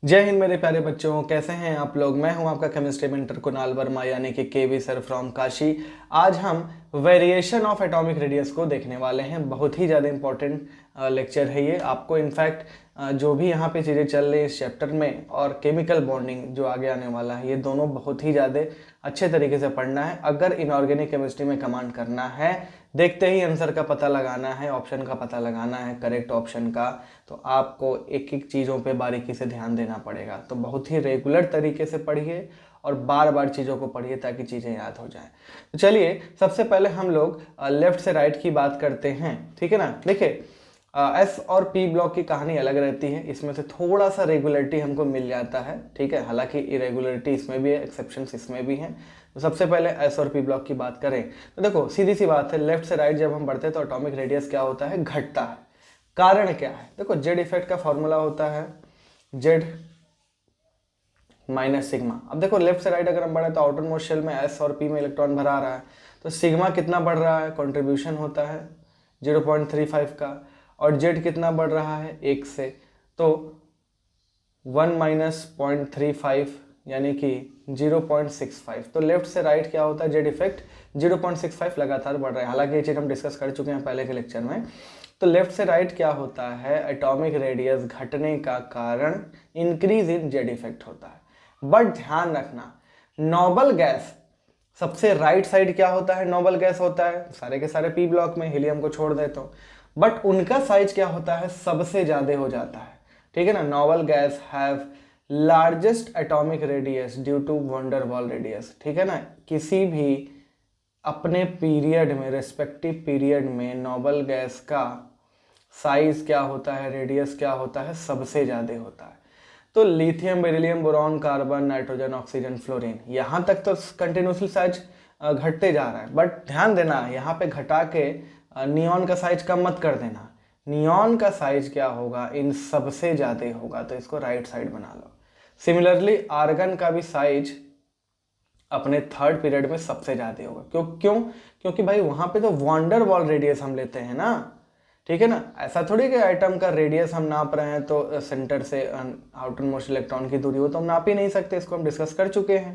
जय हिंद मेरे प्यारे बच्चों, कैसे हैं आप लोग। मैं हूं आपका केमिस्ट्री मेंटर कुणाल वर्मा यानी कि केवी सर फ्रॉम काशी। आज हम वेरिएशन ऑफ एटॉमिक रेडियस को देखने वाले हैं। बहुत ही ज़्यादा इंपॉर्टेंट लेक्चर है ये। आपको इनफैक्ट जो भी यहाँ पे चीज़ें चल रही है इस चैप्टर में और केमिकल बॉन्डिंग जो आगे आने वाला है, ये दोनों बहुत ही ज़्यादा अच्छे तरीके से पढ़ना है। अगर इनऑर्गेनिक केमिस्ट्री में कमांड करना है, देखते ही आंसर का पता लगाना है, ऑप्शन का पता लगाना है, करेक्ट ऑप्शन का, तो आपको एक एक चीज़ों पे बारीकी से ध्यान देना पड़ेगा। तो बहुत ही रेगुलर तरीके से पढ़िए और बार बार चीज़ों को पढ़िए ताकि चीज़ें याद हो जाएं। तो चलिए सबसे पहले हम लोग लेफ्ट से राइट की बात करते हैं, ठीक है ना। देखिए एस और पी ब्लॉक की कहानी अलग रहती है, इसमें से थोड़ा सा रेगुलरिटी हमको मिल जाता है, ठीक है। हालांकि इरेगुलरिटी इसमें भी है, एक्सेप्शंस इसमें भी हैं। तो सबसे पहले एस और पी ब्लॉक की बात करें तो देखो सीधी सी बात है, लेफ्ट से राइट जब हम बढ़ते हैं तो एटॉमिक रेडियस क्या होता है, घटता है। कारण क्या है, देखो जेड इफेक्ट का फॉर्मूला होता है जेड माइनस सिग्मा। अब देखो लेफ्ट से राइट अगर हम बढ़े तो आउटर मोस्ट शेल में एस और पी में इलेक्ट्रॉन भरा आ रहा है, तो सिग्मा कितना बढ़ रहा है, कंट्रीब्यूशन होता है 0.35 का, और जेड कितना बढ़ रहा है 1 से, तो 1 माइनस 0.35 यानी कि 0.65। तो लेफ्ट से राइट क्या होता है, जेड इफेक्ट 0.65 लगातार बढ़ रहा है। हालांकि ये चीज़ हम डिस्कस कर चुके हैं पहले के लेक्चर में। तो लेफ्ट से राइट क्या होता है, एटॉमिक रेडियस घटने का कारण इंक्रीज इन जेड इफेक्ट होता है। बट ध्यान रखना, नोबल गैस सबसे राइट साइड क्या होता है, नोबल गैस होता है सारे के सारे पी ब्लॉक में, हीलियम को छोड़ देता हूँ, बट उनका साइज क्या होता है, सबसे ज्यादा हो जाता है, ठीक है ना। Noble gas have largest atomic radius due to van der Waal radius, ठीक है ना। किसी भी अपने पीरियड में, रेस्पेक्टिव पीरियड में नोबल गैस का साइज क्या होता है, रेडियस क्या होता है, सबसे ज्यादा होता है। तो lithium, beryllium, boron, carbon, nitrogen, oxygen, fluorine, यहाँ तक तो कंटिन्यूसली साइज घटते जा रहा है। बट ध्यान देना, यहाँ पे घटा के नियॉन का साइज कम मत कर देना। नियॉन का साइज क्या होगा, इन सबसे ज़्यादा होगा, तो इसको राइट साइड बना लो। सिमिलरली आर्गन का भी साइज अपने थर्ड पीरियड में सबसे ज़्यादा होगा। क्यों क्योंकि भाई वहाँ पे तो वैन डर वाल रेडियस हम लेते हैं ना, ठीक है ना। ऐसा थोड़ी कि आइटम का रेडियस हम नाप रहे हैं तो सेंटर से आउटर मोस्ट इलेक्ट्रॉन की दूरी हो तो हम नाप ही नहीं सकते, इसको हम डिस्कस कर चुके हैं,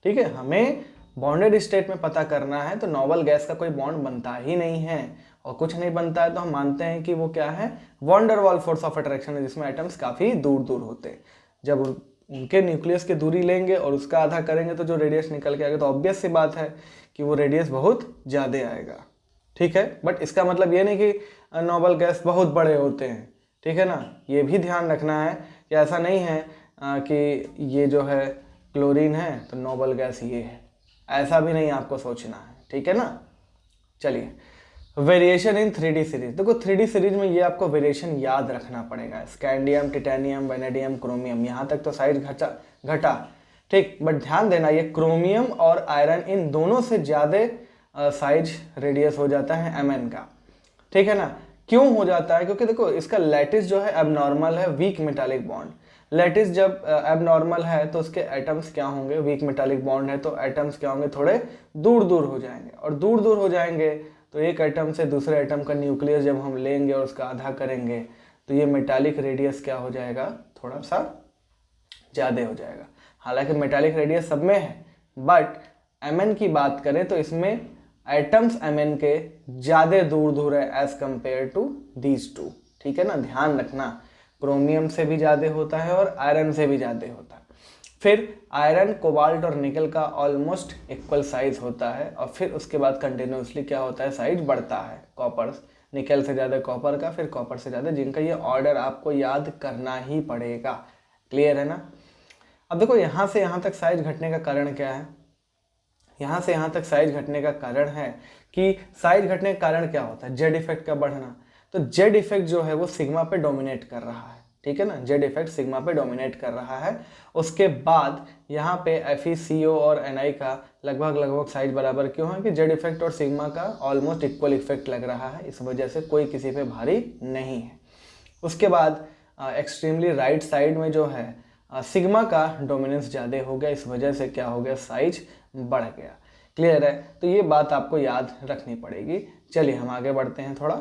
ठीक है। हमें बॉन्डेड स्टेट में पता करना है, तो नोबल गैस का कोई बॉन्ड बनता ही नहीं है, और कुछ नहीं बनता है तो हम मानते हैं कि वो क्या है, वैन डर वाल फोर्स ऑफ अट्रैक्शन है, जिसमें आइटम्स काफ़ी दूर दूर होते हैं। जब उनके न्यूक्लियस की दूरी लेंगे और उसका आधा करेंगे तो जो रेडियस निकल के आएगा, तो ऑब्वियस सी बात है कि वो रेडियस बहुत ज़्यादा आएगा, ठीक है। बट इसका मतलब ये नहीं कि नोबल गैस बहुत बड़े होते हैं, ठीक है ना। ये भी ध्यान रखना है कि ऐसा नहीं है कि ये जो है क्लोरीन है तो नोबल गैस ये है, ऐसा भी नहीं आपको सोचना है, ठीक है ना। चलिए वेरिएशन इन 3D सीरीज, देखो 3D सीरीज में ये आपको वेरिएशन याद रखना पड़ेगा। स्कैंडियम, टिटेनियम, वेनेडियम, क्रोमियम, यहाँ तक तो साइज घटा, ठीक। बट ध्यान देना, ये क्रोमियम और आयरन इन दोनों से ज़्यादा साइज रेडियस हो जाता है Mn का, ठीक है ना। क्यों हो जाता है, क्योंकि देखो इसका लैटिस जो है एबनॉर्मल है, वीक मेटालिक बॉन्ड। लैटिस जब एबनॉर्मल है तो उसके एटम्स क्या होंगे, वीक मेटालिक बॉन्ड है तो एटम्स क्या होंगे, थोड़े दूर दूर हो जाएंगे, और दूर दूर हो जाएंगे तो एक एटम से दूसरे एटम का न्यूक्लियस जब हम लेंगे और उसका आधा करेंगे तो ये मेटालिक रेडियस क्या हो जाएगा, थोड़ा सा ज़्यादा हो जाएगा। हालांकि मेटालिक रेडियस सब में है, बट Mn की बात करें तो इसमें एटम्स Mn के ज़्यादा दूर दूर है as compare to these two, ठीक है ना। ध्यान रखना, क्रोमियम से भी ज़्यादा होता है और आयरन से भी ज़्यादा होता है। फिर आयरन, कोबाल्ट और निकल का ऑलमोस्ट इक्वल साइज होता है, और फिर उसके बाद कंटिन्यूसली क्या होता है, साइज बढ़ता है। कॉपर, निकल से ज़्यादा कॉपर का, फिर कॉपर से ज़्यादा जिंक का। ये ऑर्डर आपको याद करना ही पड़ेगा, क्लियर है ना। अब देखो यहाँ से यहाँ तक साइज घटने का कारण क्या है, यहाँ से यहाँ तक साइज घटने का कारण है कि साइज घटने का कारण क्या होता है, जेड इफेक्ट का बढ़ना। तो जेड इफेक्ट जो है वो सिग्मा पे डोमिनेट कर रहा है, ठीक है ना। जेड इफेक्ट सिग्मा पे डोमिनेट कर रहा है। उसके बाद यहाँ पे FeCO और Ni का लगभग साइज बराबर क्यों है कि जेड इफेक्ट और सिग्मा का ऑलमोस्ट इक्वल इफेक्ट लग रहा है, इस वजह से कोई किसी पे भारी नहीं है। उसके बाद एक्सट्रीमली राइट साइड में जो है सिग्मा का डोमिनेंस ज़्यादा हो गया, इस वजह से क्या हो गया, साइज बढ़ गया, क्लियर है। तो ये बात आपको याद रखनी पड़ेगी। चलिए हम आगे बढ़ते हैं थोड़ा।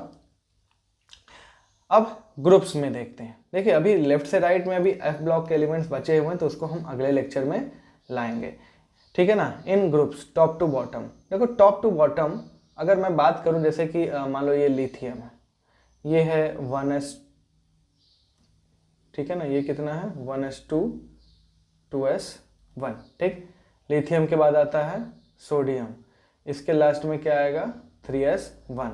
अब ग्रुप्स में देखते हैं। देखिए अभी लेफ्ट से राइट में अभी एफ ब्लॉक के एलिमेंट्स बचे हुए हैं, तो उसको हम अगले लेक्चर में लाएंगे, ठीक है ना। इन ग्रुप्स टॉप टू बॉटम, देखो टॉप टू बॉटम अगर मैं बात करूं, जैसे कि मान लो ये लिथियम है, ये है 1s, ठीक है ना, ये कितना है 1s2 2s1, ठीक। लिथियम के बाद आता है सोडियम, इसके लास्ट में क्या आएगा 3s1,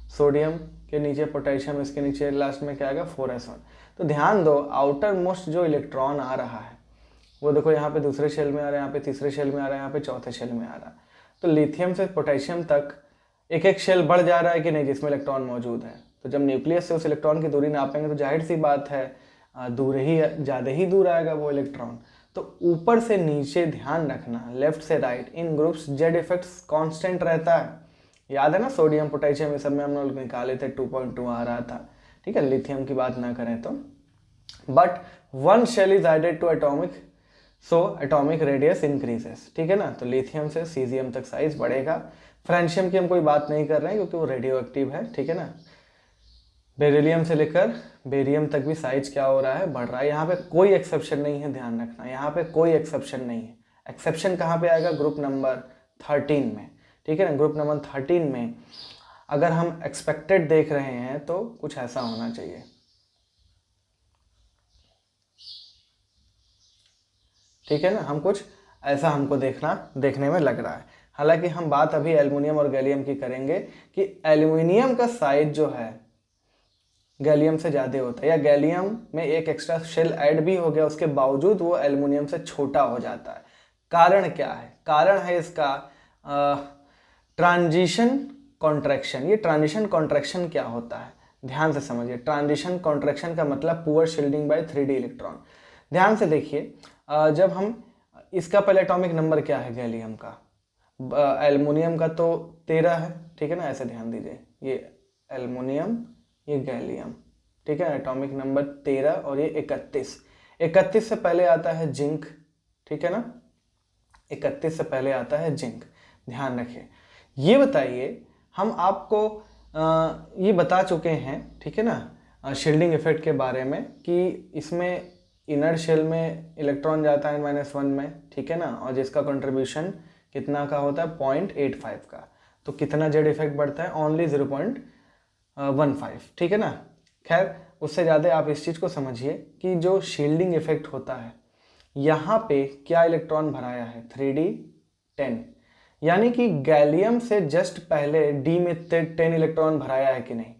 सोडियम के नीचे पोटेशियम, इसके नीचे लास्ट में क्या आएगा 4s1। तो ध्यान दो आउटर मोस्ट जो इलेक्ट्रॉन आ रहा है वो देखो यहाँ पे दूसरे शेल में आ रहा है, यहाँ पे तीसरे शेल में आ रहा है, यहाँ पे चौथे शेल में आ रहा है। तो लिथियम से पोटेशियम तक एक एक शेल बढ़ जा रहा है कि नहीं जिसमें इलेक्ट्रॉन मौजूद है। तो जब न्यूक्लियस से उस इलेक्ट्रॉन की दूरी नापेंगे तो जाहिर सी बात है दूर ही ज़्यादा ही दूर आएगा वो इलेक्ट्रॉन। तो ऊपर से नीचे ध्यान रखना, लेफ्ट से राइट इन ग्रुप्स जेड इफेक्ट कांस्टेंट रहता है। याद है ना सोडियम पोटेशियम ये सब में हम लोग निकाले थे 2.2 आ रहा था, ठीक है। लिथियम की बात ना करें तो, but one shell is added to atomic, so atomic radius increases, ठीक है ना। तो लिथियम से सीजियम तक साइज बढ़ेगा। फ्रेंशियम की हम कोई बात नहीं कर रहे हैं क्योंकि वो रेडियो एक्टिव है, ठीक है ना। बेरिलियम से लेकर बेरियम तक भी साइज क्या हो रहा है, बढ़ रहा है। यहाँ पे कोई एक्सेप्शन नहीं है, ध्यान रखना, यहाँ पे कोई एक्सेप्शन नहीं है। एक्सेप्शन कहाँ पे आएगा, ग्रुप नंबर 13 में, ठीक है ना। ग्रुप नंबर 13 में अगर हम एक्सपेक्टेड देख रहे हैं तो कुछ ऐसा होना चाहिए, ठीक है ना। हम कुछ ऐसा हमको देखने में लग रहा है। हालांकि हम बात अभी एल्युमिनियम और गैलियम की करेंगे कि एल्युमिनियम का साइज जो है गैलियम से ज़्यादा होता है, या गैलियम में एक एक्स्ट्रा शेल ऐड भी हो गया उसके बावजूद वो एल्युमिनियम से छोटा हो जाता है। कारण क्या है, कारण है इसका ट्रांजिशन कॉन्ट्रैक्शन। ये ट्रांजिशन कॉन्ट्रैक्शन क्या होता है ध्यान से समझिए। ट्रांजिशन कॉन्ट्रैक्शन का मतलब poor shielding bye 3d electron. ध्यान से देखिए, जब हम इसका पहले एटॉमिक नंबर क्या है गैलियम का, एल्युमिनियम का तो 13 है, ठीक है ना। ऐसे ध्यान दीजिए, ये एल्युमिनियम ये गैलियम, ठीक है। एटॉमिक नंबर 13 और ये 31 से पहले आता है जिंक, ठीक है ना। 31 से पहले आता है जिंक, ध्यान रखिए। ये बताइए हम आपको ये बता चुके हैं, ठीक है ना, शील्डिंग इफेक्ट के बारे में कि इसमें इनर शेल में इलेक्ट्रॉन जाता है -1 में, ठीक है ना, और जिसका कंट्रीब्यूशन कितना का होता है 0.85 का। तो कितना जेड इफेक्ट बढ़ता है, ओनली 0.15, ठीक है ना। खैर उससे ज़्यादा आप इस चीज़ को समझिए कि जो शील्डिंग इफेक्ट होता है यहाँ पे क्या इलेक्ट्रॉन भराया है 3d10, यानी कि गैलियम से जस्ट पहले d में 10 इलेक्ट्रॉन भराया है कि नहीं।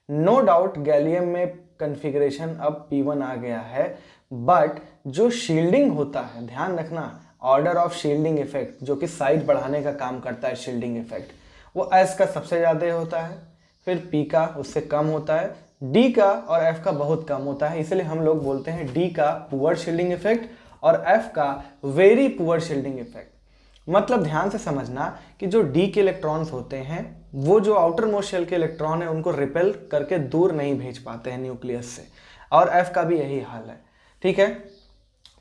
नो डाउट गैलियम में कन्फिग्रेशन अब p1 आ गया है, बट जो शील्डिंग होता है, ध्यान रखना, ऑर्डर ऑफ शील्डिंग इफेक्ट जो कि साइज बढ़ाने का काम करता है शील्डिंग इफेक्ट, वो s का सबसे ज़्यादा होता है, फिर p का उससे कम होता है, d का और f का बहुत कम होता है। इसलिए हम लोग बोलते हैं d का पुअर शील्डिंग इफेक्ट और f का वेरी पुअर शील्डिंग इफेक्ट। मतलब ध्यान से समझना कि जो d के इलेक्ट्रॉन्स होते हैं वो जो आउटर मोस्ट शेल के इलेक्ट्रॉन है उनको रिपेल करके दूर नहीं भेज पाते हैं न्यूक्लियस से, और f का भी यही हाल है, ठीक है।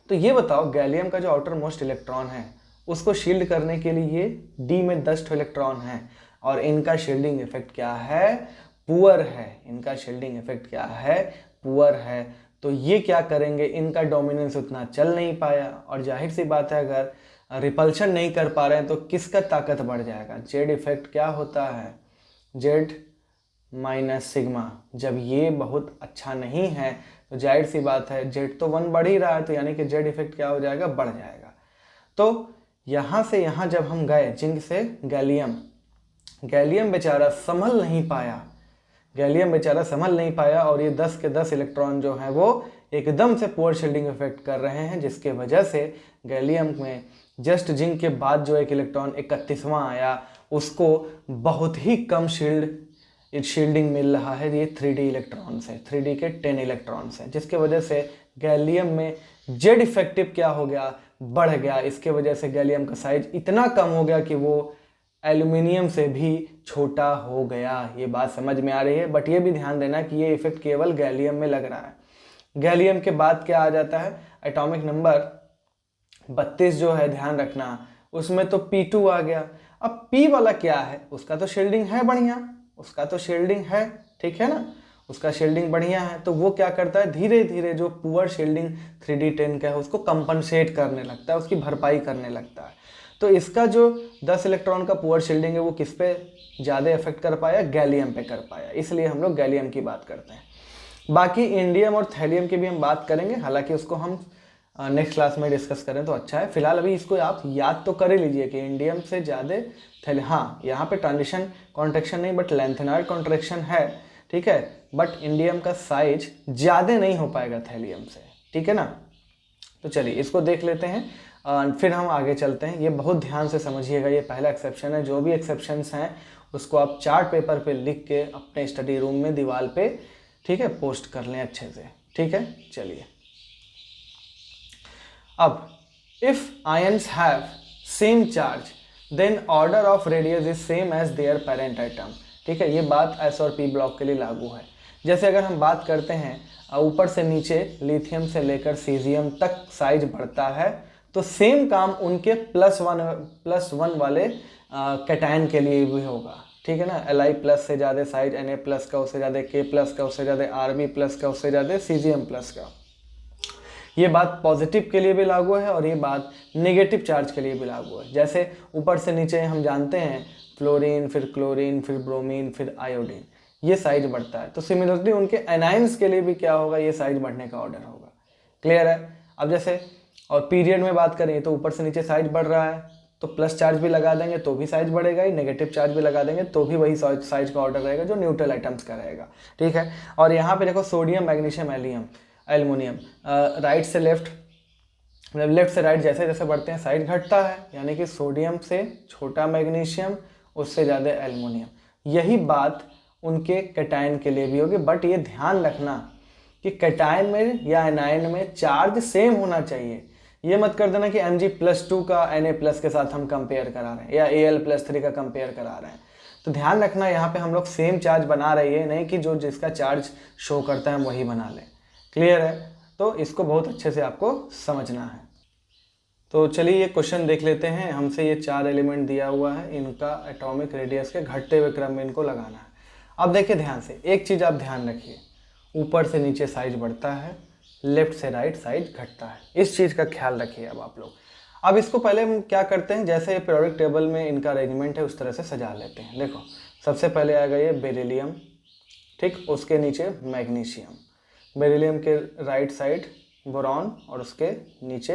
तो ये बताओ गैलियम का जो आउटर मोस्ट इलेक्ट्रॉन है उसको शील्ड करने के लिए d में 10 इलेक्ट्रॉन हैं, और इनका शील्डिंग इफेक्ट क्या है, पुअर है। इनका शील्डिंग इफेक्ट क्या है, पुअर है। तो ये क्या करेंगे, इनका डोमिनेंस उतना चल नहीं पाया, और जाहिर सी बात है अगर रिपल्शन नहीं कर पा रहे हैं तो किसका ताकत बढ़ जाएगा, जेड इफेक्ट क्या होता है, जेड माइनस सिग्मा। जब ये बहुत अच्छा नहीं है तो जाहिर सी बात है जेड तो 1 बढ़ ही रहा है, तो यानी कि जेड इफेक्ट क्या हो जाएगा, बढ़ जाएगा। तो यहाँ से यहाँ जब हम गए जिंक से गैलियम, गैलियम बेचारा संभल नहीं पाया, गैलियम बेचारा संभल नहीं पाया, और ये 10 के 10 इलेक्ट्रॉन जो हैं वो एकदम से पुअर शील्डिंग इफेक्ट कर रहे हैं, जिसके वजह से गैलियम में जस्ट जिंक के बाद जो एक इलेक्ट्रॉन 31वां आया उसको बहुत ही कम शील्डिंग मिल रहा है, ये 3d इलेक्ट्रॉन से, 3d के 10 इलेक्ट्रॉन से, जिसके वजह से गैलियम में जेड इफेक्टिव क्या हो गया, बढ़ गया। इसके वजह से गैलियम का साइज इतना कम हो गया कि वो एल्युमिनियम से भी छोटा हो गया। ये बात समझ में आ रही है, बट ये भी ध्यान देना कि ये इफेक्ट केवल गैलियम में लग रहा है। गैलियम के बाद क्या आ जाता है, एटॉमिक नंबर 32 जो है, ध्यान रखना, उसमें तो P2 आ गया। अब P वाला क्या है, उसका तो शील्डिंग है बढ़िया, उसका तो शील्डिंग है, ठीक है ना, उसका शील्डिंग बढ़िया है, तो वो क्या करता है, धीरे धीरे जो पुअर शील्डिंग 3D10 का है उसको कंपनसेट करने लगता है, उसकी भरपाई करने लगता है। तो इसका जो 10 इलेक्ट्रॉन का पुअर शील्डिंग है वो किस पे ज़्यादा इफेक्ट कर पाया, गैलियम पे कर पाया, इसलिए हम लोग गैलियम की बात करते हैं। बाकी इंडियम और थैलियम की भी हम बात करेंगे, हालांकि उसको हम नेक्स्ट क्लास में डिस्कस करें तो अच्छा है। फिलहाल अभी इसको आप याद तो कर ही लीजिए कि इंडियम से ज़्यादा थैलियम, हाँ यहाँ पे ट्रांजिशन कॉन्ट्रैक्शन नहीं बट लेंथेनॉइड कॉन्ट्रैक्शन है, ठीक है, बट इंडियम का साइज ज़्यादा नहीं हो पाएगा थैलियम से, ठीक है ना। तो चलिए इसको देख लेते हैं, फिर हम आगे चलते हैं। ये बहुत ध्यान से समझिएगा, ये पहला एक्सेप्शन है। जो भी एक्सेप्शंस हैं उसको आप चार्ट पेपर पे लिख के अपने स्टडी रूम में दीवार पे, ठीक है, पोस्ट कर लें अच्छे से, ठीक है। चलिए अब if ions have same charge then order of radius is same as their parent atom, ठीक है। ये बात एस और पी ब्लॉक के लिए लागू है। जैसे अगर हम बात करते हैं ऊपर से नीचे लिथियम से लेकर सीजियम तक साइज बढ़ता है, तो सेम काम उनके +1 वाले कैटायन के लिए भी होगा, ठीक है ना। Li+ से ज़्यादा साइज Na+ का, उससे ज़्यादा K+ का, उससे ज़्यादा Rb+ का, उससे ज़्यादा Cgm+ का। ये बात पॉजिटिव के लिए भी लागू है और ये बात नेगेटिव चार्ज के लिए भी लागू है। जैसे ऊपर से नीचे हम जानते हैं फ्लोरीन, फिर क्लोरीन, फिर ब्रोमीन, फिर आयोडीन, ये साइज बढ़ता है। तो सिमिलरली उनके एनाइंस के लिए भी क्या होगा, ये साइज बढ़ने का ऑर्डर होगा। क्लियर है। अब जैसे और पीरियड में बात करें तो ऊपर से नीचे साइज बढ़ रहा है, तो प्लस चार्ज भी लगा देंगे तो भी साइज बढ़ेगा ही, नेगेटिव चार्ज भी लगा देंगे तो भी वही साइज का ऑर्डर रहेगा जो न्यूट्रल आइटम्स का रहेगा, ठीक है। और यहाँ पे देखो सोडियम, मैग्नीशियम, एल्युमिनियम, राइट से लेफ्ट, मतलब लेफ्ट से राइट जैसे जैसे बढ़ते हैं साइज घटता है, यानी कि सोडियम से छोटा मैग्नीशियम, उससे ज़्यादा एल्युमिनियम। यही बात उनके कैटायन के लिए भी होगी, बट ये ध्यान रखना कि कैटायन में या एनायन में चार्ज सेम होना चाहिए। ये मत कर देना कि Mg+2 का Na+ के साथ हम कंपेयर करा रहे हैं या Al+3 का कंपेयर करा रहे हैं। तो ध्यान रखना यहाँ पे हम लोग सेम चार्ज बना रही है, नहीं कि जो जिसका चार्ज शो करता है हम वही बना लें। क्लियर है। तो इसको बहुत अच्छे से आपको समझना है। तो चलिए ये क्वेश्चन देख लेते हैं। हमसे ये 4 एलिमेंट दिया हुआ है, इनका एटॉमिक रेडियस के घटते हुए क्रम में इनको लगाना है। अब देखिए ध्यान से, एक चीज़ आप ध्यान रखिए, ऊपर से नीचे साइज बढ़ता है, लेफ्ट से राइट साइज घटता है, इस चीज़ का ख्याल रखिए। अब आप लोग, अब इसको पहले हम क्या करते हैं, जैसे पीरियोडिक टेबल में इनका अरेंजमेंट है उस तरह से सजा लेते हैं। देखो सबसे पहले आएगा ये बेरिलियम, ठीक, उसके नीचे मैग्नीशियम, बेरिलियम के राइट साइड बोरॉन और उसके नीचे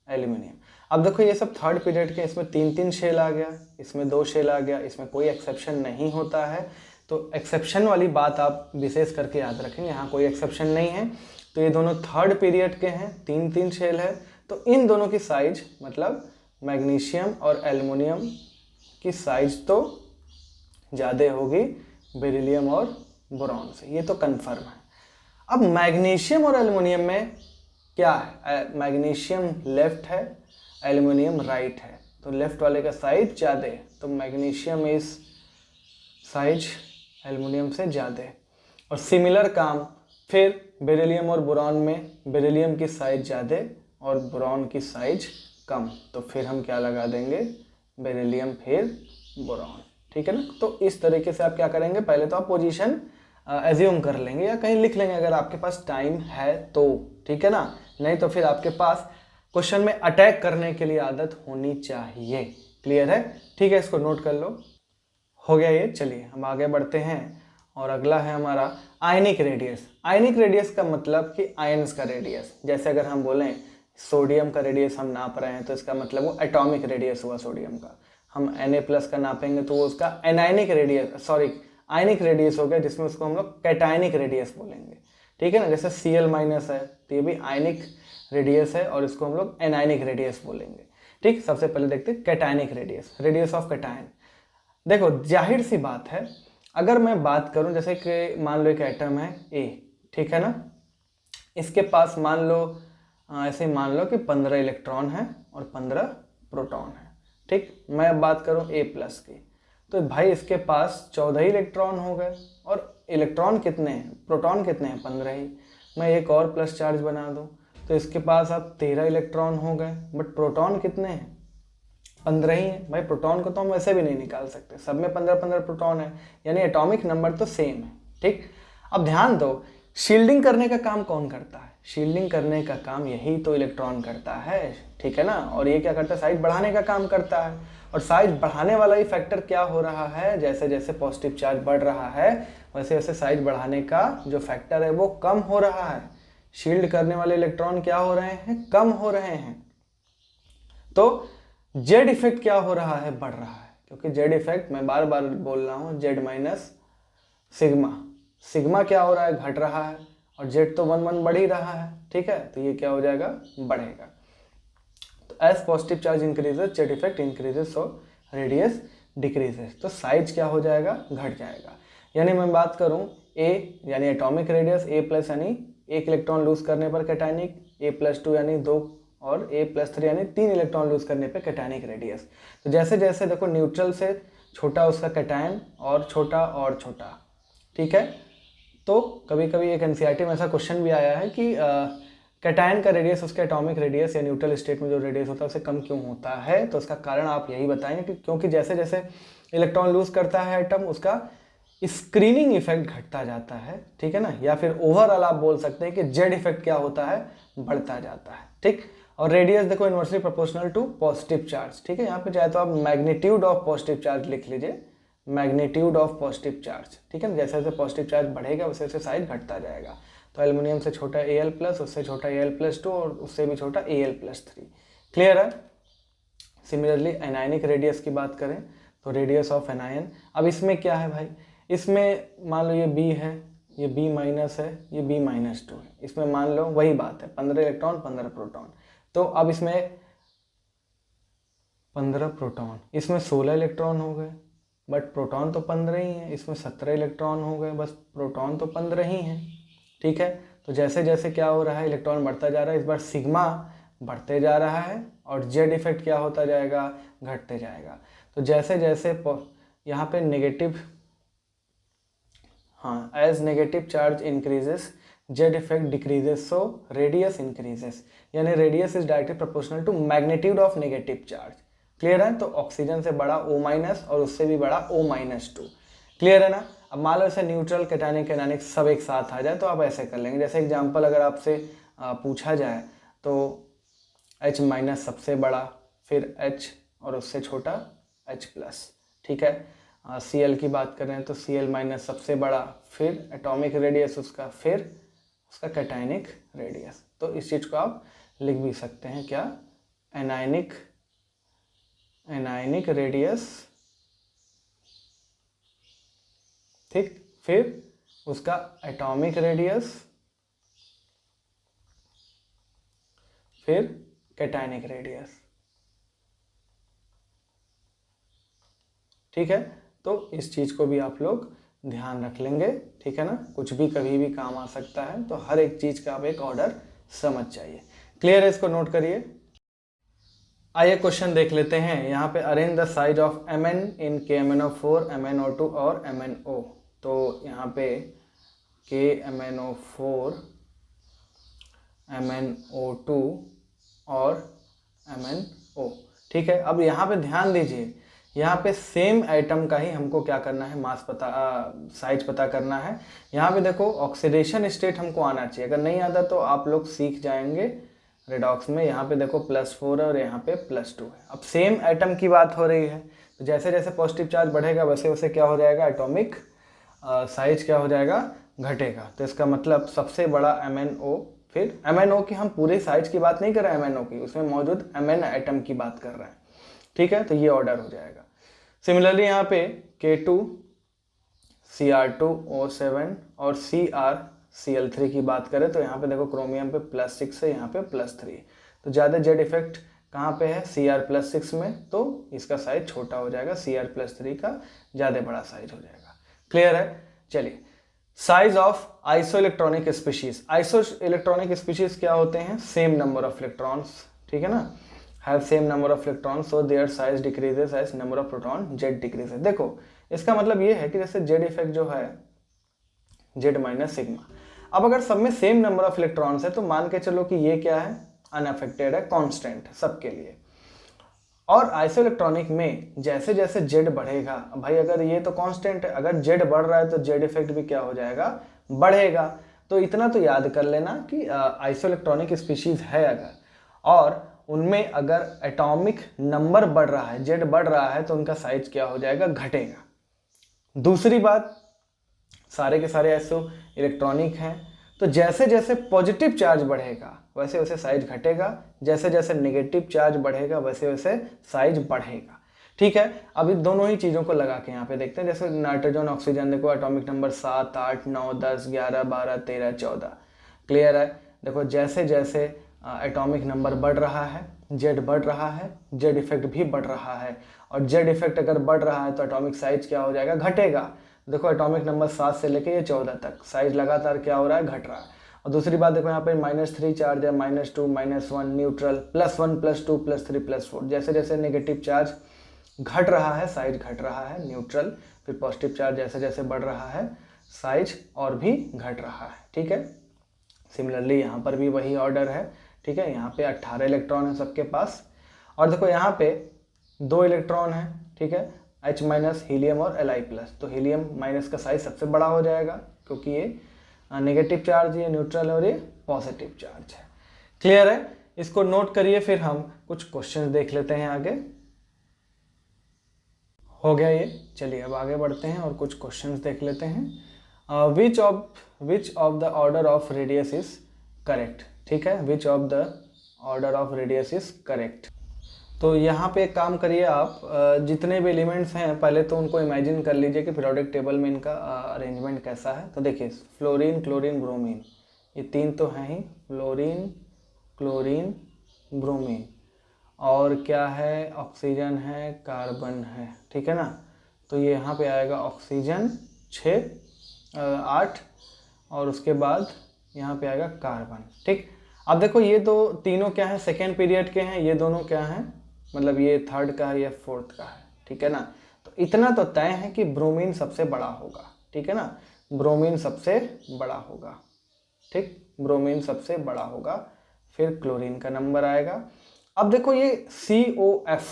एल्यूमिनियम। अब देखो ये सब थर्ड पीरियड के, इसमें 3 शेल आ गया, इसमें 2 शेल आ गया, इसमें कोई एक्सेप्शन नहीं होता है। तो एक्सेप्शन वाली बात आप विशेष करके याद रखेंगे, यहाँ कोई एक्सेप्शन नहीं है। तो ये दोनों थर्ड पीरियड के हैं, 3 शेल है, तो इन दोनों की साइज, मतलब मैग्नीशियम और एल्युमिनियम की साइज तो ज़्यादा होगी बेरिलियम और बोरॉन से, ये तो कन्फर्म है। अब मैग्नीशियम और एल्युमिनियम में क्या है, मैग्नीशियम लेफ्ट है, एल्युमिनियम राइट है, तो लेफ्ट वाले का साइज ज़्यादा है, तो मैग्नीशियम इस साइज एल्युमिनियम से ज़्यादा है। और सिमिलर काम फिर बेरिलियम और बोरॉन में, बेरिलियम की साइज ज़्यादा और बोरॉन की साइज कम, तो फिर हम क्या लगा देंगे, बेरिलियम फिर बोरॉन, ठीक है ना। तो इस तरीके से आप क्या करेंगे, पहले तो आप पोजीशन एज्यूम कर लेंगे या कहीं लिख लेंगे अगर आपके पास टाइम है तो, ठीक है ना, नहीं तो फिर आपके पास क्वेश्चन में अटैक करने के लिए आदत होनी चाहिए। क्लियर है, ठीक है, इसको नोट कर लो। हो गया ये। चलिए हम आगे बढ़ते हैं और अगला है हमारा आयनिक रेडियस। आयनिक रेडियस का मतलब कि आयन्स का रेडियस। जैसे अगर हम बोलें सोडियम का रेडियस हम नाप रहे हैं तो इसका मतलब वो एटॉमिक रेडियस हुआ सोडियम का। हम Na+ का नापेंगे तो वो उसका anionic radius, sorry ionic radius हो गया, जिसमें उसको हम लोग कैटायनिक रेडियस बोलेंगे, ठीक है ना। जैसे Cl- है तो ये भी आयनिक रेडियस है और इसको हम लोग एनायनिक रेडियस बोलेंगे, ठीक। सबसे पहले देखते हैं cationic radius, radius of cation. देखो जाहिर सी बात है, अगर मैं बात करूं जैसे कि मान लो एक एटम है A, ठीक है ना, इसके पास मान लो ऐसे मान लो कि 15 इलेक्ट्रॉन है और 15 प्रोटॉन है, ठीक। मैं अब बात करूं A+ की, तो भाई इसके पास 14 इलेक्ट्रॉन हो गए और इलेक्ट्रॉन कितने हैं, प्रोटॉन कितने हैं, 15 ही। मैं एक और प्लस चार्ज बना दूं तो इसके पास अब 13 इलेक्ट्रॉन हो गए, बट प्रोटॉन कितने हैं, 15 ही है। भाई प्रोटॉन को तो हम वैसे भी नहीं निकाल सकते, सब में 15-15 प्रोटॉन है, यानी एटॉमिक नंबर तो सेम है, ठीक। अब ध्यान दो, शील्डिंग करने का काम कौन करता है? शील्डिंग करने का काम यही तो इलेक्ट्रॉन करता है, ठीक है ना। और ये क्या करता है? साइज बढ़ाने का काम करता है। और साइज बढ़ाने वाला ही फैक्टर क्या हो रहा है? जैसे जैसे पॉजिटिव चार्ज बढ़ रहा है वैसे वैसे साइज बढ़ाने का जो फैक्टर है वो कम हो रहा है। शील्ड करने वाले इलेक्ट्रॉन क्या हो रहे हैं? कम हो रहे हैं। तो जेड इफेक्ट क्या हो रहा है? बढ़ रहा है, क्योंकि जेड इफेक्ट मैं बार बार बोल रहा हूँ, जेड माइनस सिग्मा, सिग्मा क्या हो रहा है? घट रहा है। और जेड तो 1 1 बढ़ ही रहा है, ठीक है। तो ये क्या हो जाएगा? बढ़ेगा। तो as positive charge increases Z effect increases और रेडियस डिक्रीजेस। तो साइज क्या हो जाएगा? घट जाएगा। यानी मैं बात करूं ए यानी एटॉमिक रेडियस ए प्लस यानी एक इलेक्ट्रॉन लूज करने पर कैटायनिक, ए प्लस 2 यानी 2 और ए प्लस 3 यानी 3 इलेक्ट्रॉन लूज करने पर कैटायनिक रेडियस। तो जैसे जैसे देखो न्यूट्रल से छोटा उसका कैटायन और छोटा, ठीक है। तो कभी कभी एक एनसीईआरटी में ऐसा क्वेश्चन भी आया है कि कैटायन का रेडियस उसके एटॉमिक रेडियस या न्यूट्रल स्टेट में जो रेडियस होता है उससे कम क्यों होता है? तो उसका कारण आप यही बताएंगे कि क्योंकि जैसे जैसे इलेक्ट्रॉन लूज करता है एटम, उसका स्क्रीनिंग इफेक्ट घटता जाता है, ठीक है ना। या फिर ओवरऑल आप बोल सकते हैं कि जेड इफेक्ट क्या होता है? बढ़ता जाता है, ठीक। और रेडियस देखो inversely proportional to positive charge, ठीक है। यहाँ पे चाहे तो आप मैग्नीट्यूड ऑफ पॉजिटिव चार्ज लिख लीजिए, मैग्नीट्यूड ऑफ पॉजिटिव चार्ज, ठीक है। जैसे जैसे पॉजिटिव चार्ज बढ़ेगा वैसे वैसे साइज घटता जाएगा। तो एल्युमिनियम से छोटा Al+, उससे छोटा Al+2 और उससे भी छोटा Al+3। क्लियर है। सिमिलरली एनायनिक रेडियस की बात करें तो रेडियस ऑफ एनायन, अब इसमें क्या है भाई? इसमें मान लो ये B है, ये B माइनस है, ये B-2 है। इसमें मान लो वही बात है, 15 इलेक्ट्रॉन 15 प्रोटॉन। तो अब इसमें 15 प्रोटॉन, इसमें 16 इलेक्ट्रॉन हो गए, बट प्रोटॉन तो 15 ही है। इसमें 17 इलेक्ट्रॉन हो गए, बस प्रोटॉन तो 15 ही हैं, ठीक है। तो जैसे जैसे क्या हो रहा है? इलेक्ट्रॉन बढ़ता जा रहा है। इस बार सिग्मा बढ़ते जा रहा है और जेड इफेक्ट क्या होता जाएगा? घटते जाएगा। तो जैसे जैसे यहाँ पे नेगेटिव, हाँ, as negative charge increases Z effect decreases, so radius increases, यानी radius is directly proportional to magnitude of negative charge. Clear है। तो ऑक्सीजन से बड़ा O- और उससे भी बड़ा O-2। क्लियर है ना। अब मान लो ऐसे न्यूट्रल कैटायनिक एनायनिक सब एक साथ आ जाए तो आप ऐसे कर लेंगे। जैसे एग्जांपल अगर आपसे पूछा जाए तो H- सबसे बड़ा, फिर H और उससे छोटा H+, ठीक है। Cl की बात करें तो Cl- सबसे बड़ा, फिर एटॉमिक रेडियस उसका, फिर उसका कैटायनिक रेडियस। तो इस चीज़ को आप लिख भी सकते हैं क्या? एनायनिक रेडियस, ठीक, फिर उसका एटॉमिक रेडियस, फिर कैटायनिक रेडियस, ठीक है। तो इस चीज को भी आप लोग ध्यान रख लेंगे, ठीक है ना। कुछ भी कभी भी काम आ सकता है, तो हर एक चीज का आप एक ऑर्डर समझ जाइए। क्लियर है, इसको नोट करिए। आइए क्वेश्चन देख लेते हैं। यहाँ पे arrange the size of Mn in KMnO4, MnO2 और MnO। तो यहाँ पे KMnO4, MnO2 और MnO, ठीक है। अब यहाँ पे ध्यान दीजिए, यहाँ पे सेम आइटम का ही हमको क्या करना है? मास साइज पता करना है। यहाँ पे देखो ऑक्सीडेशन स्टेट हमको आना चाहिए, अगर नहीं आता तो आप लोग सीख जाएंगे रेडॉक्स में। यहाँ पे देखो +4 है और यहाँ पे +2 है। अब सेम एटम की बात हो रही है, तो जैसे जैसे पॉजिटिव चार्ज बढ़ेगा वैसे वैसे क्या हो जाएगा? एटॉमिक साइज क्या हो जाएगा? घटेगा। तो इसका मतलब सबसे बड़ा MnO, फिर MnO की हम पूरे साइज की बात नहीं कर रहे हैं, MnO की उसमें मौजूद Mn एटम की बात कर रहे हैं, ठीक है। तो ये ऑर्डर हो जाएगा। सिमिलरली यहाँ पे K2 Cr2O7 और Cr Cl3 की बात करें तो यहाँ पे देखो क्रोमियम पे +6 है, यहाँ पे +3। तो ज़्यादा जेड इफेक्ट कहाँ पे है? Cr+6 में, तो इसका साइज छोटा हो जाएगा, Cr+3 का ज़्यादा बड़ा साइज हो जाएगा। क्लियर है। चलिए, size of iso electronic species. Iso electronic species क्या होते हैं? सेम नंबर ऑफ इलेक्ट्रॉन्स, ठीक है ना, have same number of electrons, so their size decreases as number of proton Z decreases। देखो इसका मतलब ये है कि जैसे Z इफेक्ट जो है Z- सिग्मा, अब अगर सब में सेम नंबर ऑफ इलेक्ट्रॉन्स है तो मान के चलो कि ये क्या है? अनअफेक्टेड है, कांस्टेंट है सबके लिए। और आइसो इलेक्ट्रॉनिक में जैसे जैसे Z बढ़ेगा, भाई अगर ये तो कांस्टेंट है, अगर Z बढ़ रहा है तो Z इफेक्ट भी क्या हो जाएगा? बढ़ेगा। तो इतना तो याद कर लेना कि आइसोइलेक्ट्रॉनिक स्पीशीज है अगर, और उनमें अगर एटॉमिक नंबर बढ़ रहा है, जेड बढ़ रहा है, तो उनका साइज क्या हो जाएगा, घटेगा। दूसरी बात, सारे के सारे आइसो इलेक्ट्रॉनिक हैं, तो जैसे जैसे पॉजिटिव चार्ज बढ़ेगा वैसे वैसे साइज घटेगा, जैसे जैसे नेगेटिव चार्ज बढ़ेगा वैसे वैसे साइज बढ़ेगा। ठीक है, अब इन दोनों ही चीज़ों को लगा के यहाँ पे देखते हैं। जैसे नाइट्रोजन ऑक्सीजन, देखो एटॉमिक नंबर 7, 8, 9, 10, 11, 12, 13, 14। क्लियर है। देखो जैसे जैसे एटॉमिक नंबर बढ़ रहा है, जेड बढ़ रहा है, जेड इफेक्ट भी बढ़ रहा है, और जेड इफेक्ट अगर बढ़ रहा है तो एटॉमिक साइज क्या हो जाएगा, घटेगा। देखो एटॉमिक नंबर 7 से लेके ये 14 तक साइज लगातार क्या हो रहा है, घट रहा है। और दूसरी बात देखो यहाँ पे -3 चार्ज है, -2, -1 न्यूट्रल, +1 +2 +3 +4। जैसे जैसे नेगेटिव चार्ज घट रहा है साइज घट रहा है, न्यूट्रल। फिर पॉजिटिव चार्ज जैसे जैसे बढ़ रहा है साइज और भी घट रहा है। ठीक है, सिमिलरली यहाँ पर भी वही ऑर्डर है। ठीक है, यहाँ पे 18 इलेक्ट्रॉन है सबके पास, और देखो यहाँ पे 2 इलेक्ट्रॉन है। ठीक है, H- हीलियम और Li+, तो हीलियम माइनस का साइज सबसे बड़ा हो जाएगा क्योंकि ये नेगेटिव चार्ज, ये न्यूट्रल और ये पॉजिटिव चार्ज है। क्लियर है, इसको नोट करिए। फिर हम कुछ क्वेश्चंस देख लेते हैं आगे। हो गया ये, चलिए अब आगे बढ़ते हैं और कुछ क्वेश्चंस देख लेते हैं। Which of the order of radius is correct. ठीक है, which of the order of radius is correct. तो यहाँ पे एक काम करिए आप, जितने भी एलिमेंट्स हैं पहले तो उनको इमेजिन कर लीजिए कि पीरियोडिक टेबल में इनका अरेंजमेंट कैसा है। तो देखिए फ्लोरीन, क्लोरीन, ब्रोमीन, ये 3 तो हैं ही, फ्लोरीन, क्लोरीन, ब्रोमीन, और क्या है, ऑक्सीजन है, कार्बन है। ठीक है ना, तो ये यहाँ पे आएगा ऑक्सीजन 6, 8, और उसके बाद यहाँ पे आएगा कार्बन। ठीक, अब देखो ये तो तीनों क्या है, सेकेंड पीरियड के हैं, ये दोनों क्या हैं, मतलब ये थर्ड का है, ये फोर्थ का है। ठीक है ना, तो इतना तो तय है कि ब्रोमीन सबसे बड़ा होगा। ठीक है ना, ब्रोमीन सबसे बड़ा होगा। ठीक, ब्रोमीन सबसे बड़ा होगा, फिर क्लोरीन का नंबर आएगा। अब देखो ये COF,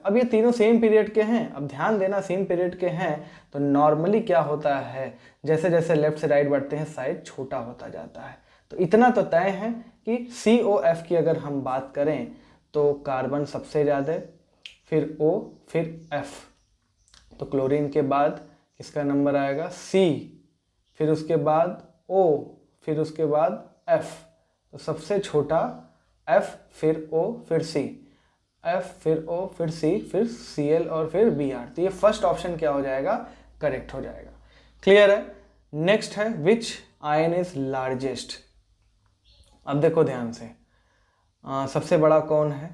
अब ये तीनों सेम पीरियड के हैं। अब ध्यान देना, सेम पीरियड के हैं तो नॉर्मली क्या होता है, जैसे जैसे लेफ्ट से राइट बढ़ते हैं साइज छोटा होता जाता है। तो इतना तो तय है कि COF की अगर हम बात करें तो कार्बन सबसे ज़्यादा, फिर O, फिर F। तो क्लोरीन के बाद किसका नंबर आएगा, C, फिर उसके बाद O, फिर उसके बाद F। तो सबसे छोटा F, फिर O, फिर C, F, फिर O, फिर C, फिर Cl और फिर Br। तो ये फर्स्ट ऑप्शन क्या हो जाएगा, करेक्ट हो जाएगा। क्लियर है। नेक्स्ट है विच आयन इज लार्जेस्ट। अब देखो ध्यान से, सबसे बड़ा कौन है।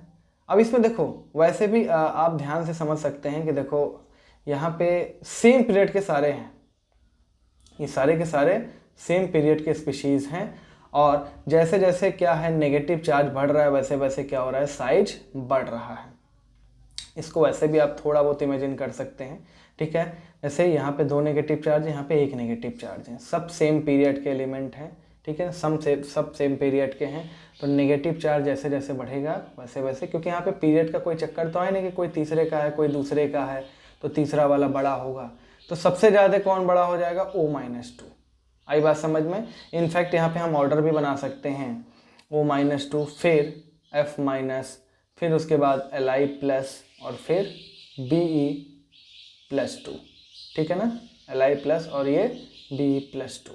अब इसमें देखो वैसे भी आप ध्यान से समझ सकते हैं कि देखो यहाँ पे सेम पीरियड के सारे हैं, ये सारे के सारे सेम पीरियड के स्पीशीज हैं, और जैसे जैसे क्या है नेगेटिव चार्ज बढ़ रहा है वैसे वैसे क्या हो रहा है, साइज बढ़ रहा है। इसको वैसे भी आप थोड़ा बहुत इमेजिन कर सकते हैं। ठीक है, जैसे यहाँ पे 2 नेगेटिव चार्ज है, यहाँ पे 1 नेगेटिव चार्ज है, सब सेम पीरियड के एलिमेंट हैं। ठीक है, सब सेम पीरियड के हैं, तो नेगेटिव चार्ज जैसे जैसे बढ़ेगा वैसे वैसे, क्योंकि यहाँ पे पीरियड का कोई चक्कर तो है नहीं कि कोई तीसरे का है कोई दूसरे का है तो तीसरा वाला बड़ा होगा। तो सबसे ज़्यादा कौन बड़ा हो जाएगा, O-2। आई बात समझ में। इनफैक्ट यहाँ पे हम ऑर्डर भी बना सकते हैं, O-2, फिर F-, फिर उसके बाद Li+, और फिर Be+2। ठीक है ना, Li+ और ये Be+2।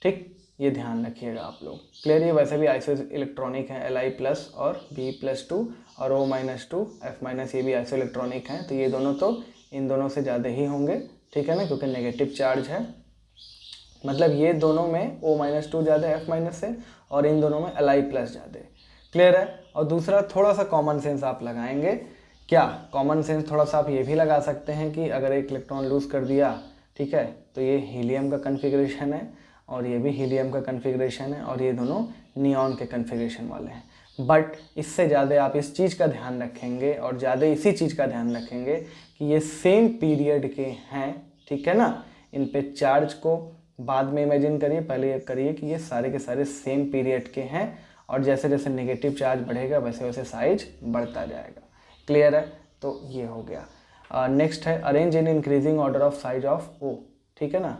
ठीक, ये ध्यान रखिएगा आप लोग। क्लियर, ये वैसे भी आइसो इलेक्ट्रॉनिक हैं, Li+ और Be+2, और O-2, F-, ये भी आइसो इलेक्ट्रॉनिक हैं। तो ये दोनों तो इन दोनों से ज़्यादा ही होंगे। ठीक है ना, क्योंकि नेगेटिव चार्ज है, मतलब ये दोनों में O-2 ज़्यादा F- से, और इन दोनों में Li+ ज़्यादा। क्लियर है। और दूसरा थोड़ा सा कॉमन सेंस आप लगाएंगे। क्या कॉमन सेंस, थोड़ा सा आप ये भी लगा सकते हैं कि अगर एक इलेक्ट्रॉन लूज़ कर दिया, ठीक है, तो ये हीलियम का कन्फिग्रेशन है और ये भी हीलियम का कन्फिग्रेशन है, और ये दोनों नियॉन के कन्फिग्रेशन वाले हैं। बट इससे ज़्यादा आप इस चीज़ का ध्यान रखेंगे, और ज़्यादा इसी चीज़ का ध्यान रखेंगे कि ये सेम पीरियड के हैं। ठीक है ना, इन पे चार्ज को बाद में इमेजिन करिए, पहले ये करिए कि ये सारे के सारे सेम पीरियड के हैं, और जैसे जैसे नेगेटिव चार्ज बढ़ेगा वैसे वैसे साइज बढ़ता जाएगा। क्लियर है, तो ये हो गया। नेक्स्ट है arrange in increasing order of size of O। ठीक है ना,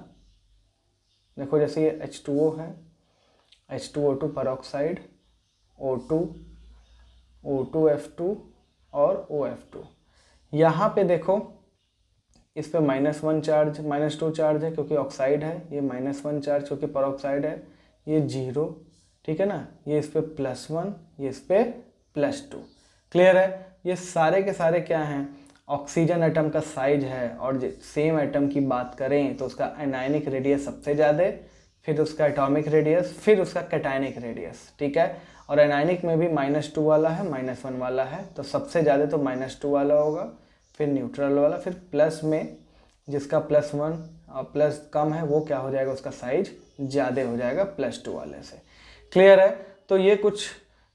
देखो जैसे ये H2O है, H2O2 peroxide, O2, O2F2 और OF2। यहाँ पे देखो इस पे -1 चार्ज, -2 चार्ज है क्योंकि ऑक्साइड है, ये -1 चार्ज क्योंकि पेरोक्साइड है, ये 0, ठीक है ना। ये इस पे +1, ये इस पे +2। क्लियर है। ये सारे के सारे क्या हैं, ऑक्सीजन एटम का साइज है। और सेम एटम की बात करें तो उसका एनायनिक रेडियस सबसे ज़्यादा, फिर उसका एटॉमिक रेडियस, फिर उसका कैटायनिक रेडियस, ठीक है। और एनायनिक में भी -2 वाला है, -1 वाला है, तो सबसे ज़्यादा तो -2 वाला होगा, फिर न्यूट्रल वाला, फिर प्लस में जिसका +1 और प्लस कम है वो क्या हो जाएगा, उसका साइज ज़्यादा हो जाएगा +2 वाले से। क्लियर है। तो ये कुछ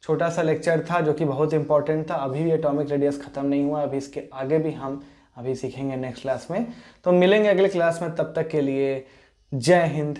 छोटा सा लेक्चर था जो कि बहुत इंपॉर्टेंट था। अभी भी एटॉमिक रेडियस ख़त्म नहीं हुआ, अभी इसके आगे भी हम अभी सीखेंगे नेक्स्ट क्लास में। तो मिलेंगे अगले क्लास में, तब तक के लिए जय हिंद,